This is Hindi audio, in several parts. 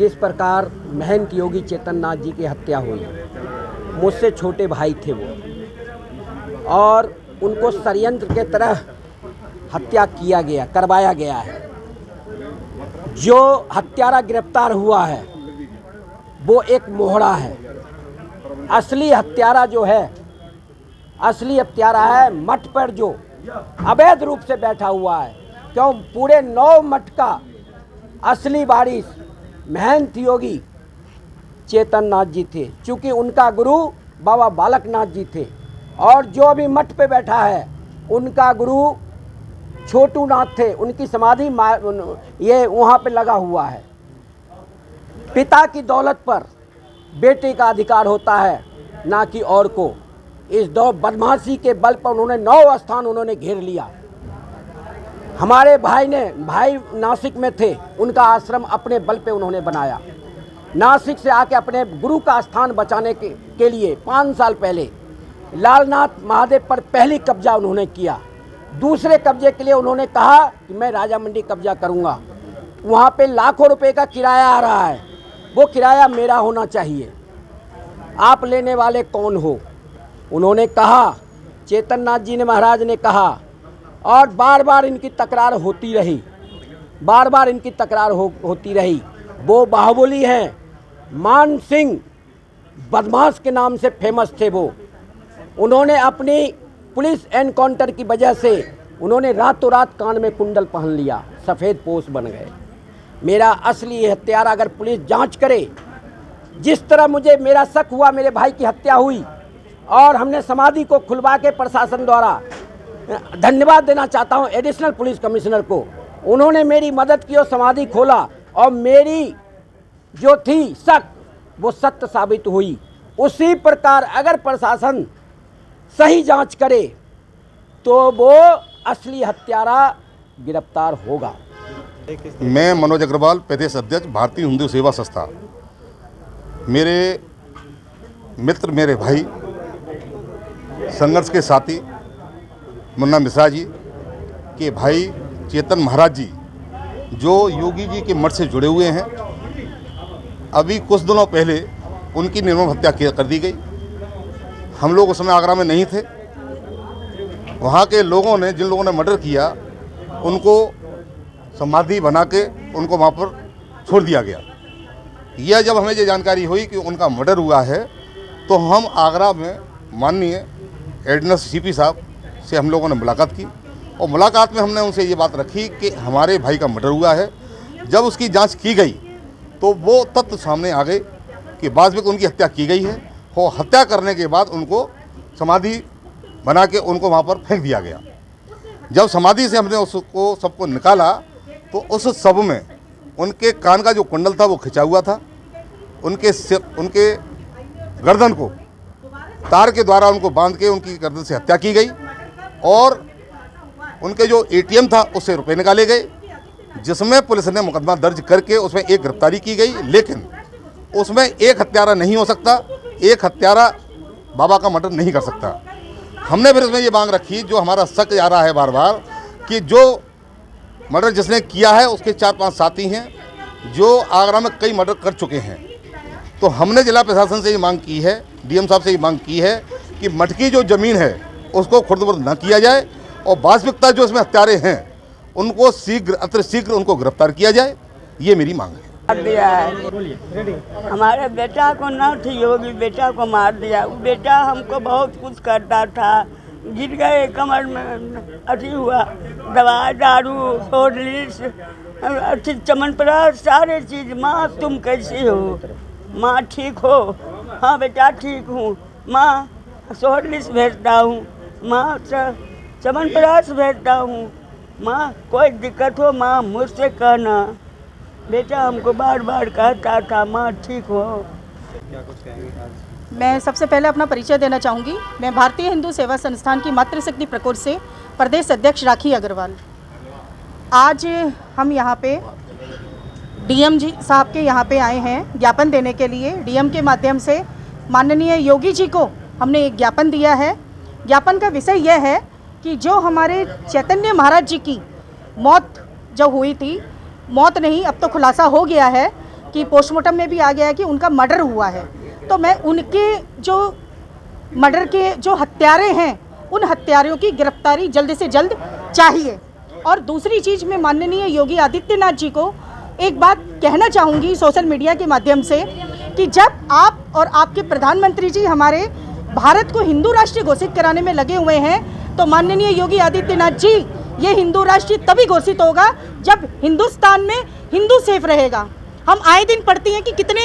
जिस प्रकार महंत योगी चेतन नाथ जी की हत्या हुई, मुझसे छोटे भाई थे वो, और उनको षड्यंत्र के तरह हत्या किया गया, करवाया गया है। जो हत्यारा गिरफ्तार हुआ है वो एक मोहरा है। असली हत्यारा जो है, असली हत्यारा है मठ पर जो अवैध रूप से बैठा हुआ है। क्यों? पूरे 9 मठ का असली वारिस महंत योगी चेतन नाथ जी थे, चूँकि उनका गुरु बाबा बालक नाथ जी थे, और जो अभी मठ पे बैठा है उनका गुरु छोटू नाथ थे। उनकी समाधि ये वहाँ पे लगा हुआ है। पिता की दौलत पर बेटे का अधिकार होता है, ना कि और को। इस बदमाशी के बल पर उन्होंने 9 स्थान उन्होंने घेर लिया। हमारे भाई नासिक में थे, उनका आश्रम अपने बल पे उन्होंने बनाया। नासिक से आके अपने गुरु का स्थान बचाने के लिए 5 साल पहले लालनाथ महादेव पर पहली कब्जा उन्होंने किया। दूसरे कब्जे के लिए उन्होंने कहा कि मैं राजा मंडी कब्जा करूंगा। वहाँ पे लाखों रुपए का किराया आ रहा है, वो किराया मेरा होना चाहिए, आप लेने वाले कौन हो? उन्होंने कहा, चेतन नाथ जी ने, महाराज ने कहा, और बार बार इनकी तकरार होती रही, बार बार इनकी तकरार होती रही। वो बाहुबली हैं, मान सिंह बदमाश के नाम से फेमस थे वो। उन्होंने अपनी पुलिस एनकाउंटर की वजह से उन्होंने रातों रात कान में कुंडल पहन लिया, सफ़ेद पोश बन गए। मेरा असली हत्यारा अगर पुलिस जांच करे, जिस तरह मुझे मेरा शक हुआ मेरे भाई की हत्या हुई, और हमने समाधि को खुलवा के प्रशासन द्वारा धन्यवाद देना चाहता हूं एडिशनल पुलिस कमिश्नर को। उन्होंने मेरी मदद की और समाधि खोला, और मेरी जो थी शक वो सत्य साबित हुई। उसी प्रकार अगर प्रशासन सही जांच करे तो वो असली हत्यारा गिरफ्तार होगा। मैं मनोज अग्रवाल, प्रदेश अध्यक्ष, भारतीय हिंदू सेवा संस्था। मेरे मित्र, मेरे भाई, संघर्ष के साथी मुन्ना मिश्रा जी के भाई चेतन महाराज जी, जो योगी जी के मठ से जुड़े हुए हैं, अभी कुछ दिनों पहले उनकी निर्मम हत्या कर दी गई। हम लोग उस समय आगरा में नहीं थे। वहाँ के लोगों ने, जिन लोगों ने मर्डर किया, उनको समाधि बना के उनको वहाँ पर छोड़ दिया गया। यह जब हमें ये जानकारी हुई कि उनका मर्डर हुआ है, तो हम आगरा में माननीय एडिशनल सीपी साहब से हम लोगों ने मुलाकात की, और मुलाकात में हमने उनसे ये बात रखी कि हमारे भाई का मर्डर हुआ है। जब उसकी जांच की गई तो वो तथ्य सामने आ गए कि वास्तविक उनकी हत्या की गई है, और हत्या करने के बाद उनको समाधि बना के उनको वहाँ पर फेंक दिया गया। जब समाधि से हमने उसको सबको निकाला तो उस सब में उनके कान का जो कुंडल था वो खिंचा हुआ था। उनके गर्दन को तार के द्वारा उनको बांध के उनकी गर्दन से हत्या की गई, और उनके जो एटीएम था उससे रुपए निकाले गए, जिसमें पुलिस ने मुकदमा दर्ज करके उसमें एक गिरफ्तारी की गई। लेकिन उसमें एक हत्यारा नहीं हो सकता, एक हत्यारा बाबा का मर्डर नहीं कर सकता। हमने फिर उसमें ये मांग रखी, जो हमारा शक आ रहा है बार बार, कि जो मर्डर जिसने किया है उसके 4-5 साथी हैं जो आगरा में कई मर्डर कर चुके हैं। तो हमने जिला प्रशासन से ये मांग की है, डीएम साहब से ये मांग की है कि मठ की जो ज़मीन है उसको खुर्द-बुर्द न किया जाए, और वास्तविकता जो इसमें हत्यारे हैं उनको शीघ्र उनको गिरफ्तार किया जाए। ये मेरी मांग है। मार दिया है हमारे बेटा को, नाथ योगी बेटा को मार दिया। वो बेटा हमको बहुत कुछ करता था, गिर गए, कमर में अथी हुआ, दवाई दारू, हॉर्लिक्स, चमनप्राश, सारे चीज़। माँ तुम कैसी हो? माँ ठीक हो? हाँ बेटा ठीक हूँ माँ, हॉर्लिक्स भेजता हूँ माँ, चमनप्राश भेजता हूँ माँ, कोई दिक्कत हो माँ मुझसे कहना। बेटा हमको बार बार कहता था माँ ठीक हो। मैं सबसे पहले अपना परिचय देना चाहूँगी। मैं भारतीय हिंदू सेवा संस्थान की मातृशक्ति प्रकोष्ठ से प्रदेश अध्यक्ष राखी अग्रवाल। आज हम यहाँ पे डीएम जी साहब के यहाँ पे आए हैं ज्ञापन देने के लिए। डीएम के माध्यम से माननीय योगी जी को हमने एक ज्ञापन दिया है। ज्ञापन का विषय यह है कि जो हमारे चैतन्य महाराज जी की मौत जो हुई थी, मौत नहीं अब तो खुलासा हो गया है कि पोस्टमार्टम में भी आ गया है कि उनका मर्डर हुआ है। तो मैं उनके जो मर्डर के जो हत्यारे हैं उन हत्यारों की गिरफ्तारी जल्द से जल्द चाहिए। और दूसरी चीज़ मैं माननीय योगी आदित्यनाथ जी को एक बात कहना चाहूँगी सोशल मीडिया के माध्यम से कि जब आप और आपके प्रधानमंत्री जी हमारे भारत को हिंदू राष्ट्र घोषित कराने में लगे हुए हैं, तो माननीय योगी आदित्यनाथ जी ये हिंदू राष्ट्र तभी घोषित होगा जब हिंदुस्तान में हिंदू सेफ रहेगा। हम आए दिन पढ़ते हैं कि कितने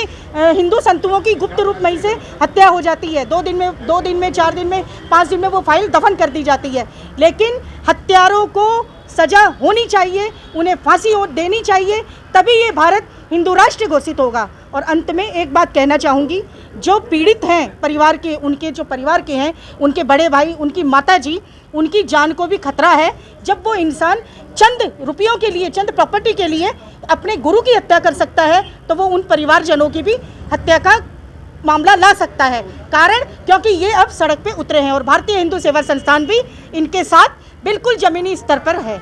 हिंदू संतों की गुप्त रूप में से हत्या हो जाती है, 2 दिन में 4 दिन में 5 दिन में वो फाइल दफन कर दी जाती है। लेकिन हत्यारों को सज़ा होनी चाहिए, उन्हें फांसी देनी चाहिए, तभी ये भारत हिंदू राष्ट्र घोषित होगा। और अंत में एक बात कहना चाहूँगी, जो पीड़ित हैं परिवार के, उनके जो परिवार के हैं, उनके बड़े भाई, उनकी माताजी, उनकी जान को भी खतरा है। जब वो इंसान चंद रुपयों के लिए, चंद प्रॉपर्टी के लिए अपने गुरु की हत्या कर सकता है, तो वो उन परिवारजनों की भी हत्या का मामला ला सकता है। कारण क्योंकि ये अब सड़क पे उतरे हैं और भारतीय हिंदू सेवा संस्थान भी इनके साथ बिल्कुल ज़मीनी स्तर पर है।